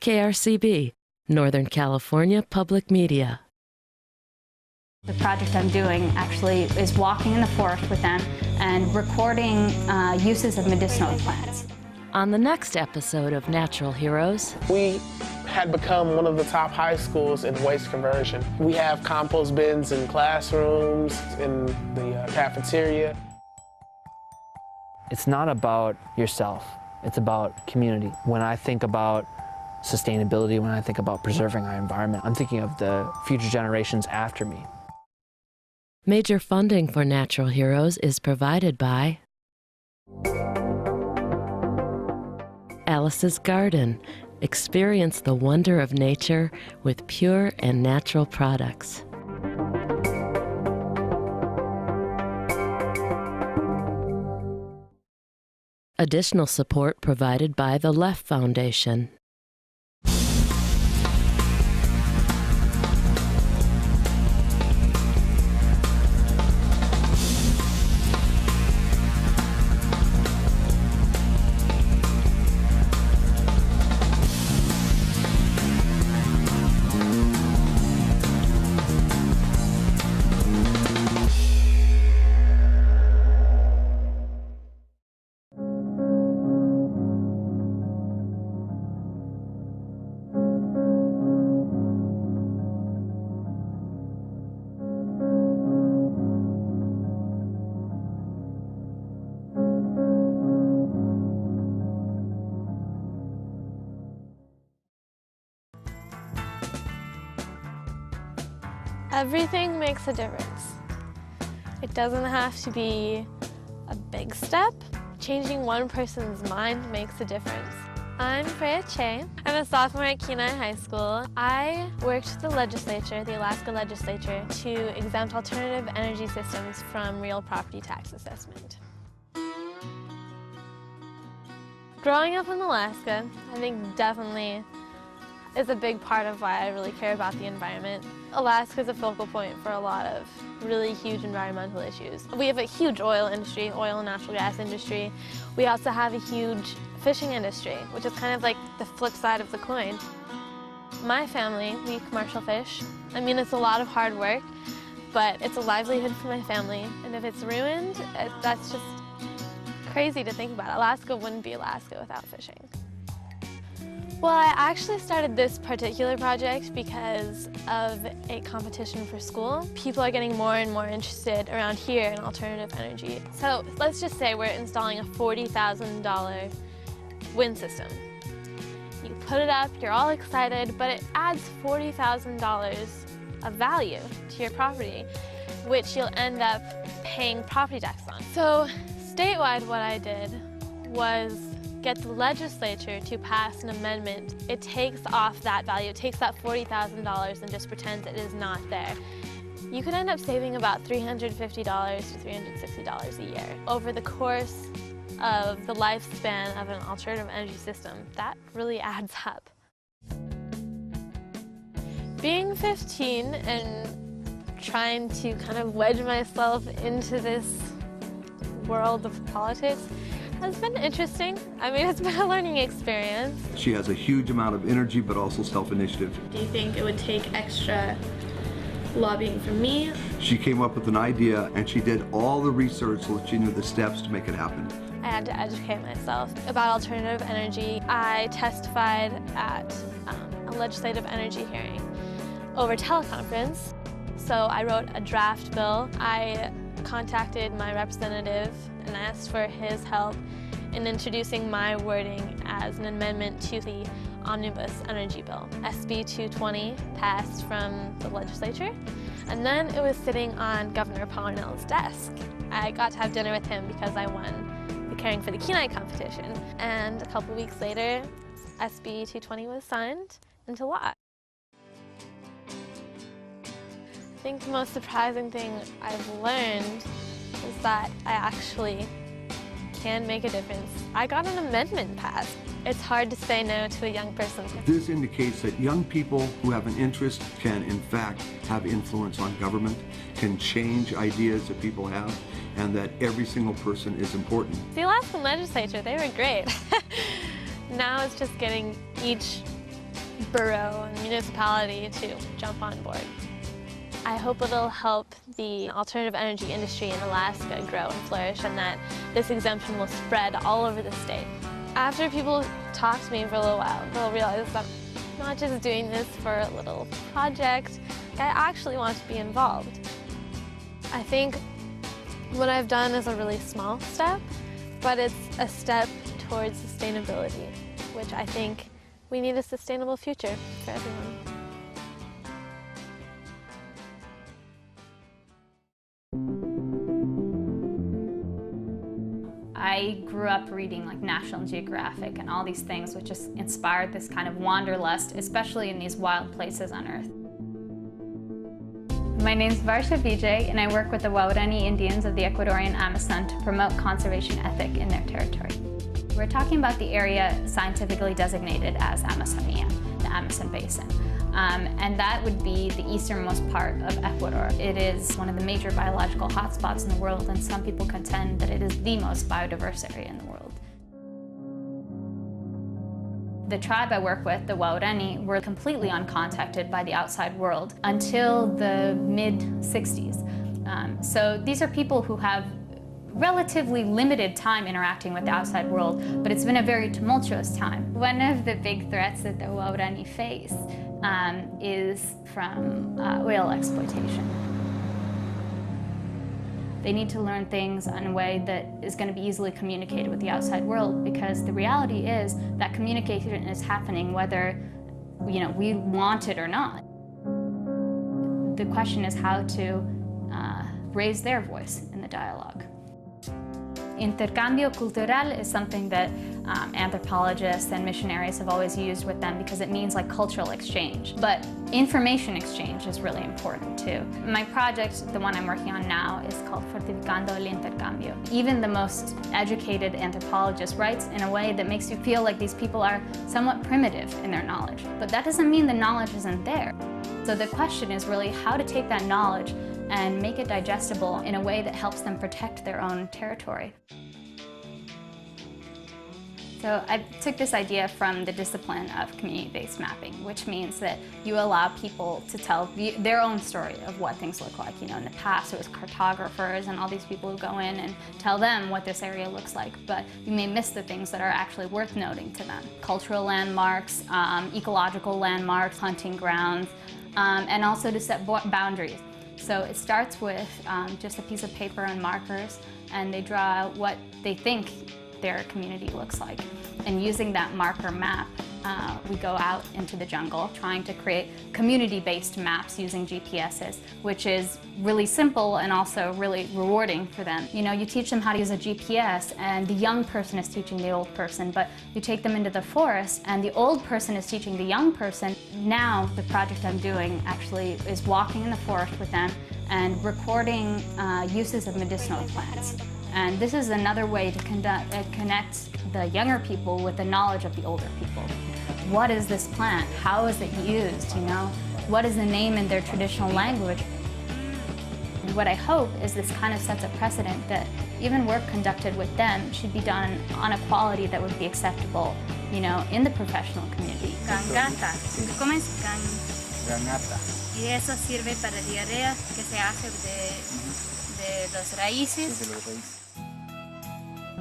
KRCB, Northern California Public Media. The project I'm doing actually is walking in the forest with them and recording uses of medicinal plants. On the next episode of Natural Heroes, we had become one of the top high schools in waste conversion. We have compost bins in classrooms, in the cafeteria. It's not about yourself, it's about community. When I think about sustainability, when I think about preserving our environment, I'm thinking of the future generations after me. Major funding for Natural Heroes is provided by Alice's Garden. Experience the wonder of nature with pure and natural products. Additional support provided by the Left Foundation. Everything makes a difference. It doesn't have to be a big step. Changing one person's mind makes a difference. I'm Freya Che. I'm a sophomore at Kenai High School. I worked with the legislature, the Alaska legislature, to exempt alternative energy systems from real property tax assessment. Growing up in Alaska, I think definitely is a big part of why I really care about the environment. Alaska is a focal point for a lot of really huge environmental issues. We have a huge oil industry, oil and natural gas industry. We also have a huge fishing industry, which is kind of like the flip side of the coin. My family, we commercial fish. I mean, it's a lot of hard work, but it's a livelihood for my family. And if it's ruined, that's just crazy to think about. Alaska wouldn't be Alaska without fishing. Well, I actually started this particular project because of a competition for school. People are getting more and more interested around here in alternative energy. So let's just say we're installing a $40,000 wind system. You put it up, you're all excited, but it adds $40,000 of value to your property, which you'll end up paying property tax on. So statewide, what I did was get the legislature to pass an amendment. It takes off that value, it takes that $40,000 and just pretends it is not there. You could end up saving about $350 to $360 a year. Over the course of the lifespan of an alternative energy system, that really adds up. Being 15 and trying to kind of wedge myself into this world of politics has been interesting. I mean, it's been a learning experience. She has a huge amount of energy, but also self-initiative. Do you think it would take extra lobbying from me? She came up with an idea, and she did all the research so that she knew the steps to make it happen. I had to educate myself about alternative energy. I testified at a legislative energy hearing over teleconference. So I wrote a draft bill. I contacted my representative and asked for his help in introducing my wording as an amendment to the Omnibus Energy Bill. SB 220 passed from the legislature, and then it was sitting on Governor Parnell's desk. I got to have dinner with him because I won the Caring for the Kenai competition, and a couple weeks later, SB 220 was signed into law. I think the most surprising thing I've learned is that I actually can make a difference. I got an amendment passed. It's hard to say no to a young person. This indicates that young people who have an interest can, in fact, have influence on government, can change ideas that people have, and that every single person is important. The Alaskan legislature, they were great. Now it's just getting each borough and municipality to jump on board. I hope it'll help the alternative energy industry in Alaska grow and flourish, and that this exemption will spread all over the state. After people talk to me for a little while, they'll realize that I'm not just doing this for a little project. I actually want to be involved. I think what I've done is a really small step, but it's a step towards sustainability, which I think we need a sustainable future for everyone. I grew up reading like National Geographic and all these things, which just inspired this kind of wanderlust, especially in these wild places on Earth. My name's Varsha Vijay, and I work with the Waurani Indians of the Ecuadorian Amazon to promote conservation ethic in their territory. We're talking about the area scientifically designated as Amazonia, the Amazon Basin. And that would be the easternmost part of Ecuador. It is one of the major biological hotspots in the world, and some people contend that it is the most biodiverse area in the world. The tribe I work with, the Waurani, were completely uncontacted by the outside world until the mid-60s. So these are people who have relatively limited time interacting with the outside world, but it's been a very tumultuous time. One of the big threats that the Waurani face is from oil exploitation. They need to learn things in a way that is going to be easily communicated with the outside world, because the reality is that communication is happening whether we want it or not. The question is how to raise their voice in the dialogue. Intercambio cultural is something that anthropologists and missionaries have always used with them because it means like cultural exchange. But information exchange is really important too. My project, the one I'm working on now, is called Fortificando el Intercambio. Even the most educated anthropologist writes in a way that makes you feel like these people are somewhat primitive in their knowledge. But that doesn't mean the knowledge isn't there. So the question is really how to take that knowledge and make it digestible in a way that helps them protect their own territory. So I took this idea from the discipline of community-based mapping, which means that you allow people to tell their own story of what things look like. In the past it was cartographers and all these people who go in and tell them what this area looks like, but you may miss the things that are actually worth noting to them. Cultural landmarks, ecological landmarks, hunting grounds, and also to set boundaries. So it starts with just a piece of paper and markers, and they draw out what they think their community looks like. And using that marker map, we go out into the jungle trying to create community-based maps using GPSs, which is really simple and also really rewarding for them. You teach them how to use a GPS, and the young person is teaching the old person, but you take them into the forest and the old person is teaching the young person. Now the project I'm doing actually is walking in the forest with them and recording uses of medicinal plants. And this is another way to connect the younger people with the knowledge of the older people. What is this plant? How is it used? What is the name in their traditional language? And what I hope is this kind of sets a precedent that even work conducted with them should be done on a quality that would be acceptable, in the professional community. Gangata. ¿Cómo es? Gangata. Y eso sirve para diarrea que se hace de los raíces.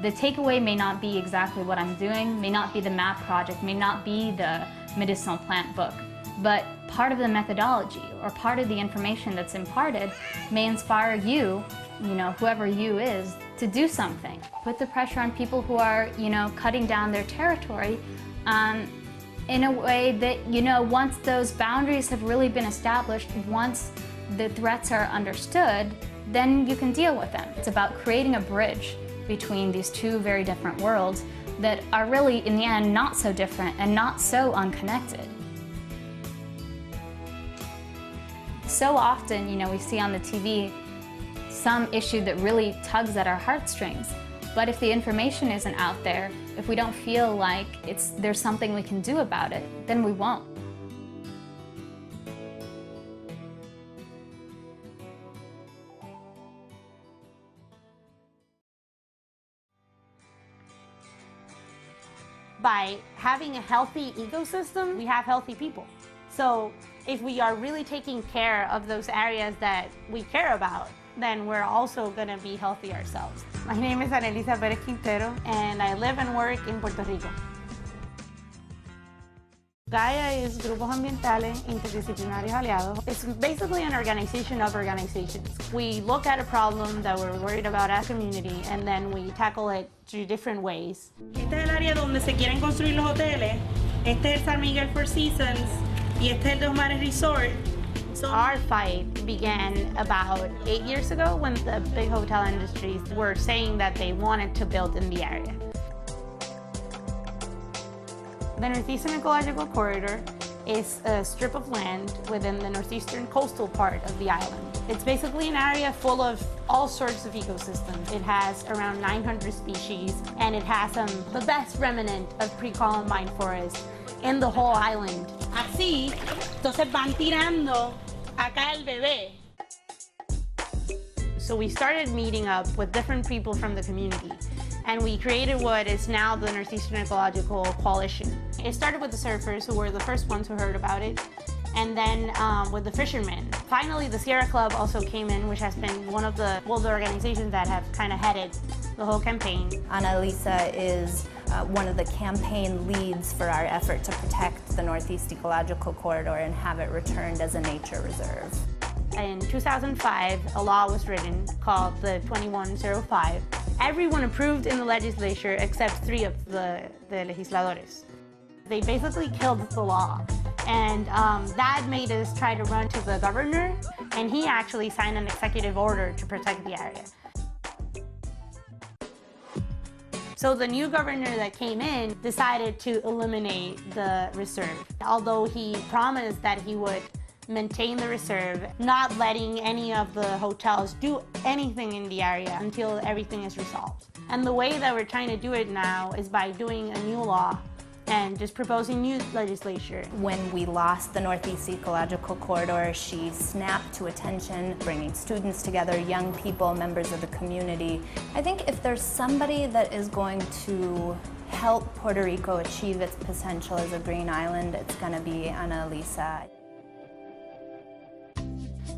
The takeaway may not be exactly what I'm doing, may not be the map project, may not be the medicinal plant book, but part of the methodology or part of the information that's imparted may inspire you, whoever you is, to do something. Put the pressure on people who are, cutting down their territory in a way that, once those boundaries have really been established, once the threats are understood, then you can deal with them. It's about creating a bridge between these two very different worlds that are really, in the end, not so different and not so unconnected. So often, we see on the TV some issue that really tugs at our heartstrings. But if the information isn't out there, if we don't feel like there's something we can do about it, then we won't. By having a healthy ecosystem, we have healthy people. So if we are really taking care of those areas that we care about, then we're also going to be healthy ourselves. My name is Anelisa Perez Quintero, and I live and work in Puerto Rico. Gaia is Grupos Ambientales Interdisciplinarios Aliados. It's basically an organization of organizations. We look at a problem that we're worried about as a community, and then we tackle it through different ways. Este es el área donde se quieren construir los hoteles. Este es el San Miguel Four Seasons y este es el Dos Mares Resort. Our fight began about 8 years ago when the big hotel industries were saying that they wanted to build in the area. The Northeastern Ecological Corridor is a strip of land within the northeastern coastal part of the island. It's basically an area full of all sorts of ecosystems. It has around 900 species, and it has the best remnant of pre-Columbine forest in the whole island. Así, entonces van tirando acá el bebé. So we started meeting up with different people from the community, and we created what is now the Northeastern Ecological Coalition. It started with the surfers, who were the first ones who heard about it, and then with the fishermen. Finally, the Sierra Club also came in, which has been one of the older organizations that have kind of headed the whole campaign. Annalisa is one of the campaign leads for our effort to protect the Northeast Ecological Corridor and have it returned as a nature reserve. In 2005, a law was written called the 2105. Everyone approved in the legislature except 3 of the legisladores. They basically killed the law, and that made us try to run to the governor, and he actually signed an executive order to protect the area. So the new governor that came in decided to eliminate the reserve, although he promised that he would maintain the reserve, not letting any of the hotels do anything in the area until everything is resolved. And the way that we're trying to do it now is by doing a new law and just proposing new legislation. When we lost the Northeast Ecological Corridor, she snapped to attention, bringing students together, young people, members of the community. I think if there's somebody that is going to help Puerto Rico achieve its potential as a green island, it's going to be Annalisa.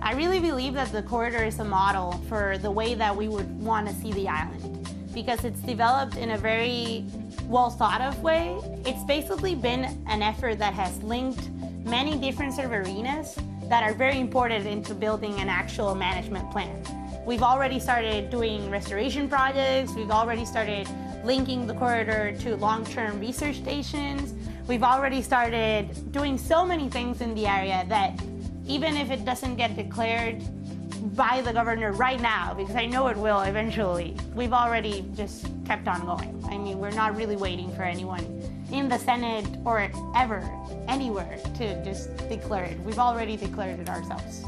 I really believe that the corridor is a model for the way that we would want to see the island, because it's developed in a very well thought of way. It's basically been an effort that has linked many different sort of arenas that are very important into building an actual management plan. We've already started doing restoration projects. We've already started linking the corridor to long-term research stations. We've already started doing so many things in the area that even if it doesn't get declared by the governor right now, because I know it will eventually, we've already just kept on going. I mean, we're not really waiting for anyone in the Senate or ever, anywhere, to just declare it. We've already declared it ourselves.